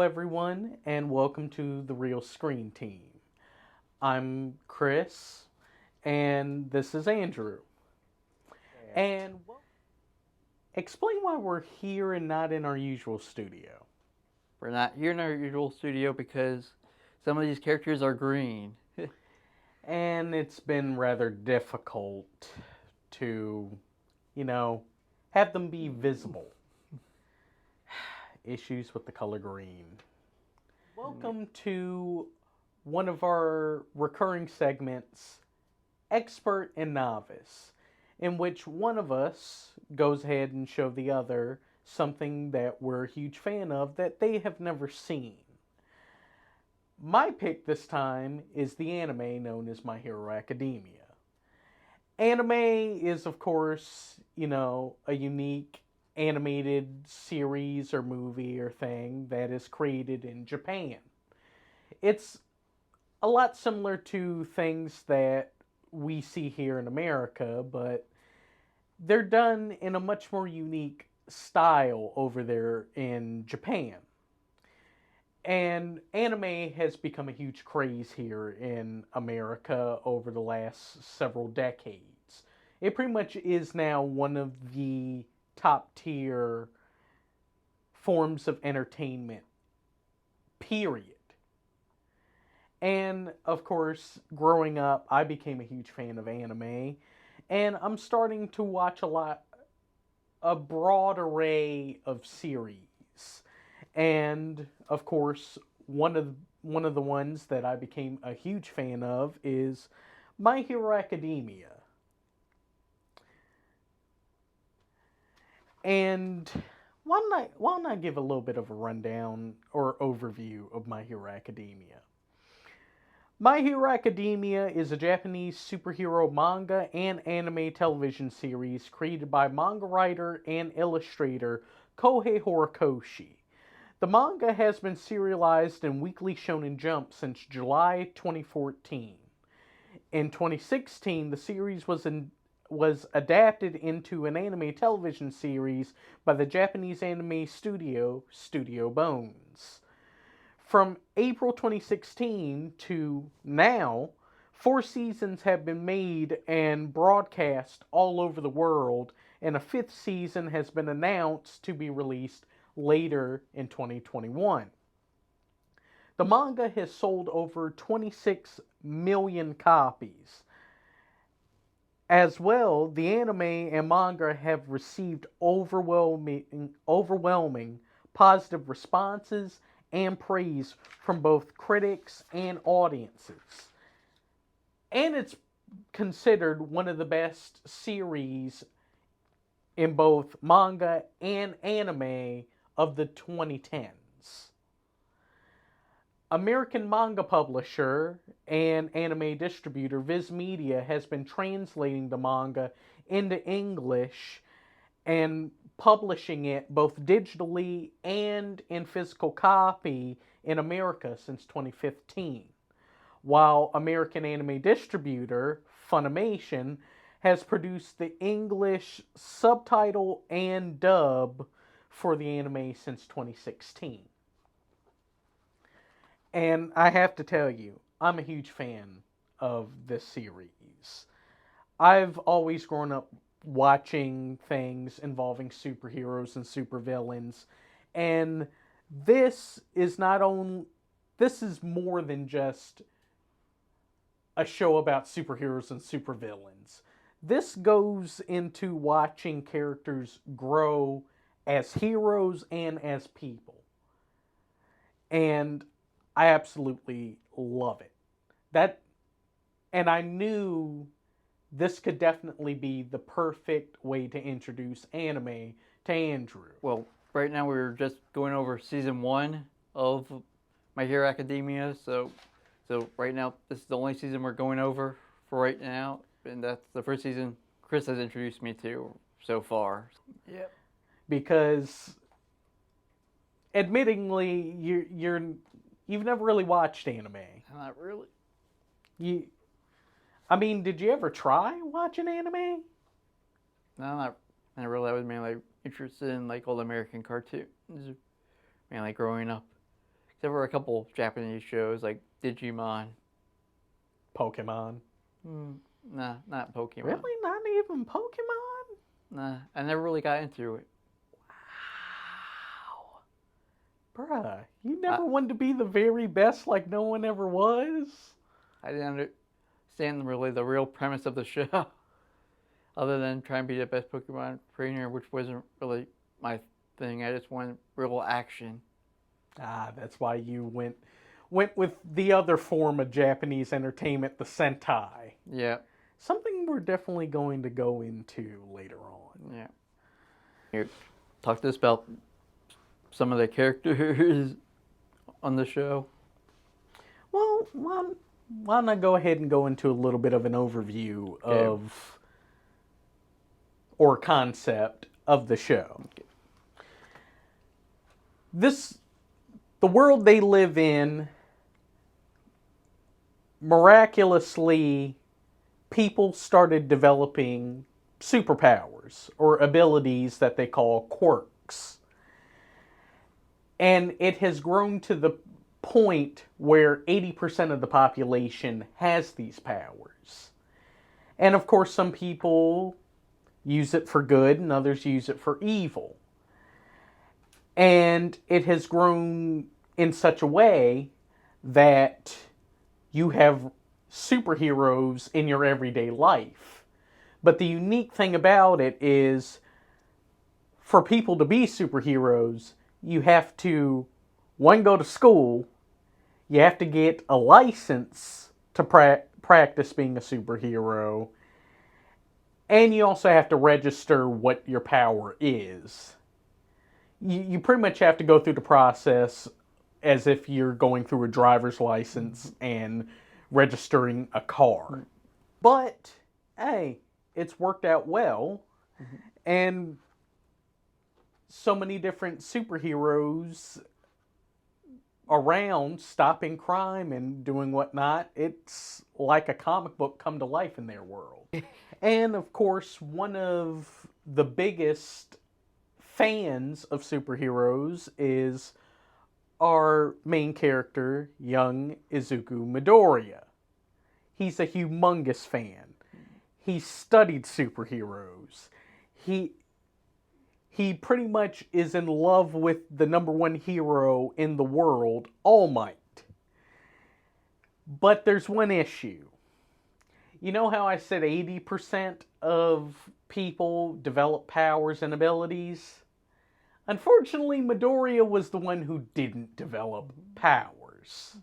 everyone, and welcome to the Real Screen Team. I'm Chris, and this is Andrew. And explain why we're here and not in our usual studio. We're not here in our usual studio because some of these characters are green. And it's been rather difficult to, have them be visible. Issues with the color green. Welcome to one of our recurring segments, Expert and Novice, in which one of us goes ahead and show the other something that we're a huge fan of that they have never seen. My pick this time is the anime known as My Hero Academia. Anime is, of course, a unique animated series or movie or thing that is created in Japan. It's a lot similar to things that we see here in America, but they're done in a much more unique style over there in Japan. And anime has become a huge craze here in America over the last several decades. It pretty much is now one of the top tier forms of entertainment, period. And of course, growing up, I became a huge fan of anime, and I'm starting to watch a broad array of series. And of course, one of the ones that I became a huge fan of is My Hero Academia. And why not give a little bit of a rundown or overview of My Hero Academia? My Hero Academia is a Japanese superhero manga and anime television series created by manga writer and illustrator Kohei Horikoshi. The manga has been serialized in Weekly Shonen Jump since July 2014. In 2016, the series was adapted into an anime television series by the Japanese anime studio Studio Bones. From April 2016 to now, 4 seasons have been made and broadcast all over the world, and a 5th season has been announced to be released later in 2021. The manga has sold over 26 million copies. As well, the anime and manga have received overwhelming positive responses and praise from both critics and audiences. And it's considered one of the best series in both manga and anime of the 2010s. American manga publisher and anime distributor Viz Media has been translating the manga into English and publishing it both digitally and in physical copy in America since 2015. While American anime distributor Funimation has produced the English subtitle and dub for the anime since 2016. And I have to tell you, I'm a huge fan of this series. I've always grown up watching things involving superheroes and supervillains, and this is more than just a show about superheroes and supervillains. This goes into watching characters grow as heroes and as people. And I absolutely love it. And I knew this could definitely be the perfect way to introduce anime to Andrew. Well, right now we're just going over season 1 of My Hero Academia, so right now this is the only season we're going over for right now, and that's the first season Chris has introduced me to so far. Yep. Because, admittingly, you've never really watched anime. Not really. Did you ever try watching anime? No, not really. I was mainly interested in like old American cartoons, mainly growing up. there were a couple Japanese shows like Digimon. Pokemon. Nah, not Pokemon. Really? Not even Pokemon? Nah, I never really got into it. Wow. Bruh, you never wanted to be the very best like no one ever was? I didn't understand really the real premise of the show, other than trying to be the best Pokemon trainer, which wasn't really my thing. I just wanted real action. That's why you went with the other form of Japanese entertainment, the Sentai. Yeah. Something we're definitely going to go into later on. Yeah. Here, talk to us about some of the characters on the show. Well, why don't I go ahead and go into a little bit of an overview of or concept of the show. Okay. The world they live in, miraculously, people started developing superpowers or abilities that they call quirks. And it has grown to the point where 80% of the population has these powers. And of course, some people use it for good and others use it for evil. And it has grown in such a way that you have superheroes in your everyday life. But the unique thing about it is, for people to be superheroes, you have to, one, go to school, you have to get a license to practice being a superhero, and you also have to register what your power is. You pretty much have to go through the process as if you're going through a driver's license and registering a car. But, hey, it's worked out well. And so many different superheroes around stopping crime and doing whatnot. It's like a comic book come to life in their world. And, of course, one of the biggest fans of superheroes is our main character, young Izuku Midoriya. He's a humongous fan. He studied superheroes. He pretty much is in love with the number one hero in the world, All Might. But there's one issue. You know how I said 80% of people develop powers and abilities? Unfortunately, Midoriya was the one who didn't develop powers.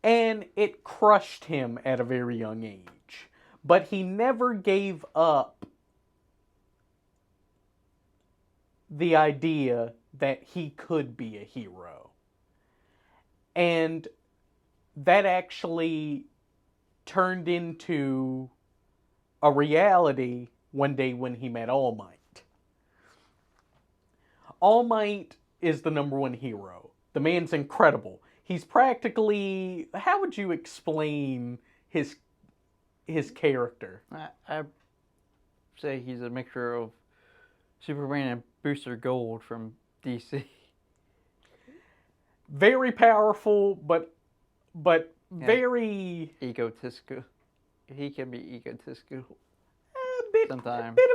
And it crushed him at a very young age. But he never gave up the idea that he could be a hero. And that actually turned into a reality one day when he met All Might. All Might is the number one hero. The man's incredible. He's practically... How would you explain his character? I say he's a mixture of Superman and Booster Gold from DC. Very powerful, but very... egotistical. He can be egotistical. A bit of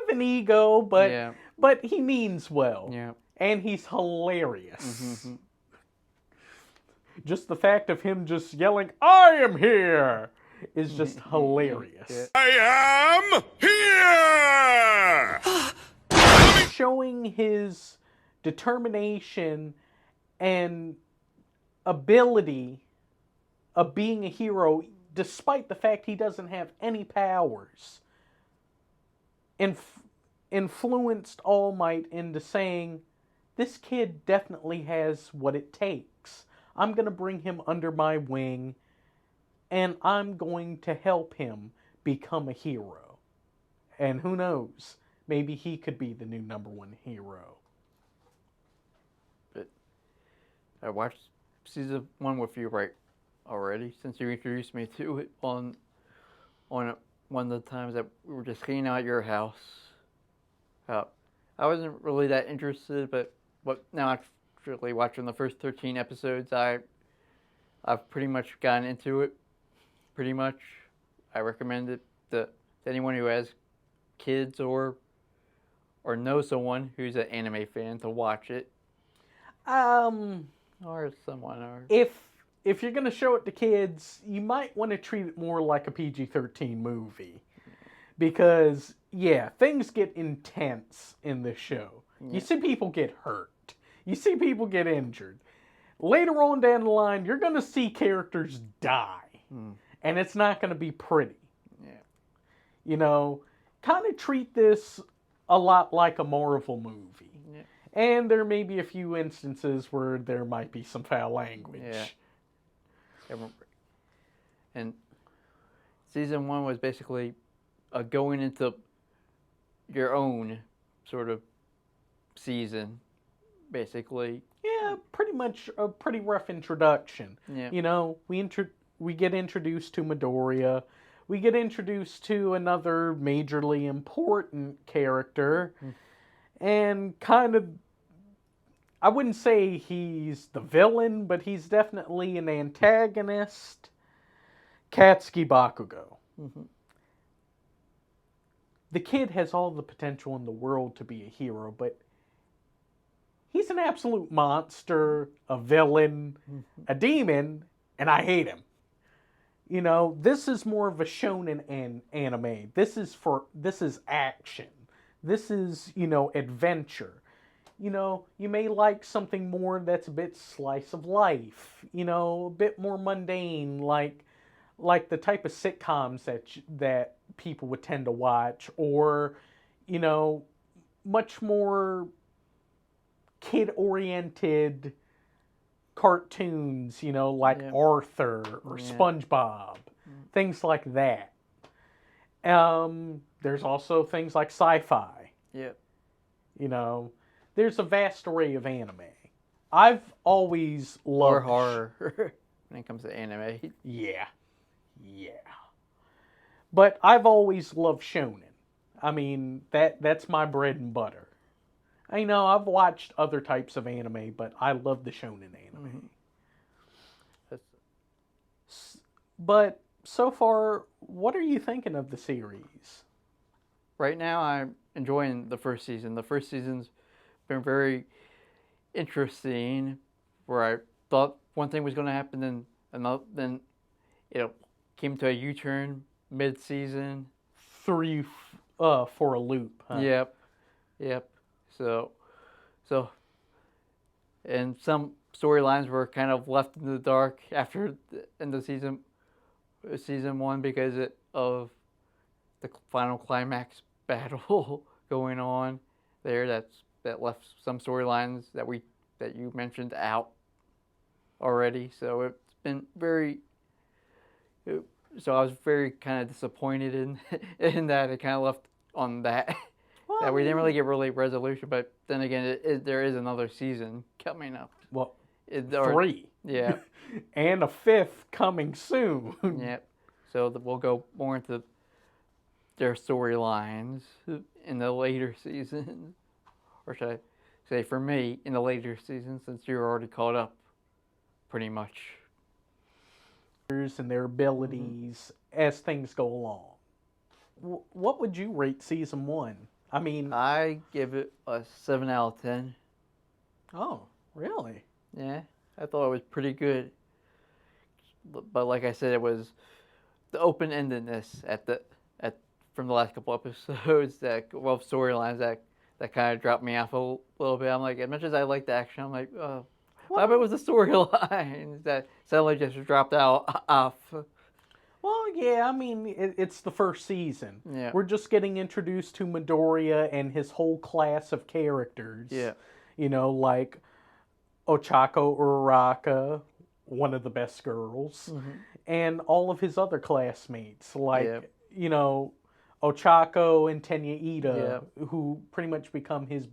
an ego, but he means well. Yeah. And he's hilarious. Just the fact of him just yelling, "I am here!" is just hilarious. I am here! Showing his determination and ability of being a hero, despite the fact he doesn't have any powers, influenced All Might into saying, this kid definitely has what it takes. I'm going to bring him under my wing, and I'm going to help him become a hero. And who knows, maybe he could be the new number one hero. But I watched season 1 with you already, since you introduced me to it on one of the times that we were just hanging out at your house. I wasn't really that interested, but now actually watching the first 13 episodes. I've pretty much gotten into it. Pretty much, I recommend it to anyone who has kids or knows someone who's an anime fan to watch it, Um, or someone or if you're gonna show it to kids, you might want to treat it more like a PG-13 movie, because yeah, things get intense in this show. You see people get hurt. You see people get injured. Later on down the line, you're gonna see characters die, and it's not gonna be pretty. Yeah. You know, kind of treat this a lot like a Marvel movie. Yeah. And there may be a few instances where there might be some foul language. Yeah. And season 1 was basically going into your own sort of season, basically. Yeah, pretty much a pretty rough introduction. Yeah. You know, we get introduced to Midoriya. We get introduced to another majorly important character. And kind of, I wouldn't say he's the villain, but he's definitely an antagonist. Katsuki Bakugo. The kid has all the potential in the world to be a hero, but he's an absolute monster, a villain, a demon, and I hate him. You know, this is more of a shonen anime. This is action. This is, you know, adventure. You know, you may like something more that's a bit slice of life, you know, a bit more mundane, like the type of sitcoms that people would tend to watch, or, you know, much more kid-oriented cartoons, you know, like Arthur or SpongeBob, things like that. There's also things like sci-fi. Yep. You know, there's a vast array of anime. I've always loved... Or horror when it comes to anime. Yeah. But I've always loved shonen. I mean, that's my bread and butter. I know I've watched other types of anime, but I love the shonen anime. But so far, what are you thinking of the series? Right now, I'm enjoying the first season. The first season's been very interesting, where I thought one thing was going to happen, then it came to a U-turn mid-season. Threw you for a loop, huh? Yep. So, and some storylines were kind of left in the dark after the end of season 1 because of the final climax battle going on there. That left some storylines that you mentioned out already. So it's been very. So I was very kind of disappointed in that it kind of left on that. Well, that we didn't really get resolution, but then again, there is another season coming up. Well, 3. Yeah. And a 5th coming soon. Yep. So we'll go more into their storylines in the later seasons. Or should I say, for me, in the later seasons, since you're already caught up, pretty much. And their abilities as things go along. What would you rate season 1? I mean, I give it a 7 out of 10. Oh, really? Yeah, I thought it was pretty good. But like I said, it was the open-endedness from the last couple episodes storylines that kind of dropped me off a little bit. I'm like, as much as I like the action, I'm like, what about the storylines that suddenly just dropped off? Well, yeah, I mean, it's the first season. Yeah. We're just getting introduced to Midoriya and his whole class of characters. Yeah. You know, like Ochako Uraraka, one of the best girls, and all of his other classmates, like, you know, Ochako and Tenya Ida, who pretty much become his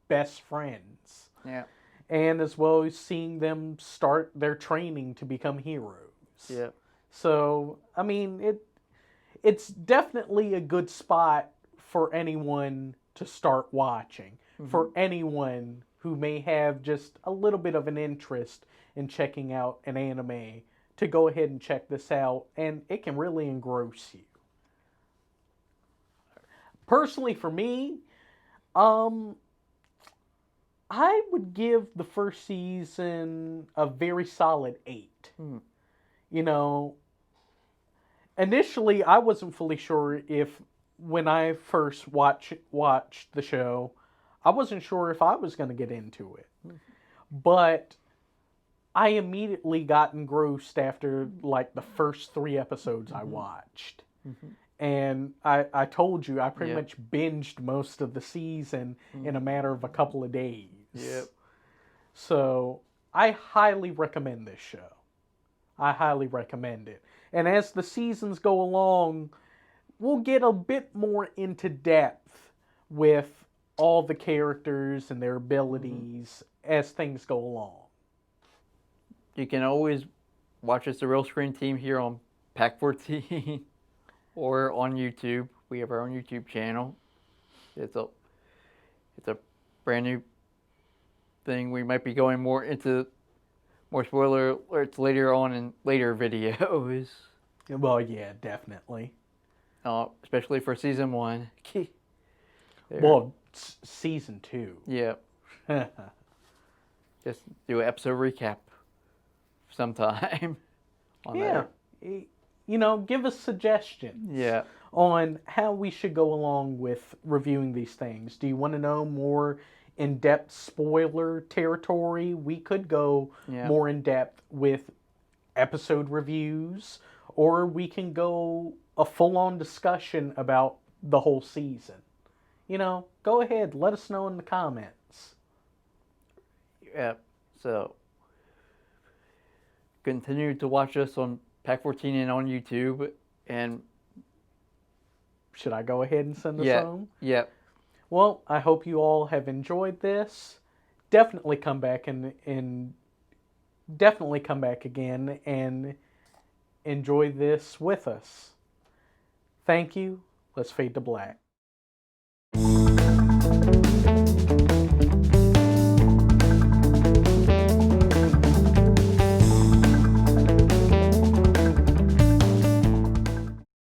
best friends. Yeah. And as well as seeing them start their training to become heroes. Yeah. So, I mean, it's definitely a good spot for anyone to start watching. For anyone who may have just a little bit of an interest in checking out an anime to go ahead and check this out, and it can really engross you. Personally, for me, um, I would give the first season a very solid 8. You know, initially I wasn't fully sure if when I first watched the show, I wasn't sure if I was going to get into it. But I immediately got engrossed after like the first 3 episodes I watched. And I told you I pretty much binged most of the season in a matter of a couple of days. Yep. So I highly recommend this show. I highly recommend it. And as the seasons go along, we'll get a bit more into depth with all the characters and their abilities as things go along. You can always watch us, the Real Screen Team, here on Pack 14 or on YouTube. We have our own YouTube channel. It's a brand new thing. We might be going more into more spoiler alerts later on in later videos. Well, yeah, definitely. Especially for season 1. Well, season 2. Yeah. Just do an episode recap sometime. Yeah. You know, give us suggestions on how we should go along with reviewing these things. Do you want to know more in-depth spoiler territory? We could go more in-depth with episode reviews, or we can go a full-on discussion about the whole season. You know, go ahead, let us know in the comments. Yeah, so continue to watch us on Pack 14 and on YouTube. And should I go ahead and send us home? Yeah. Well, I hope you all have enjoyed this. Definitely come back and definitely come back again and enjoy this with us. Thank you. Let's fade to black.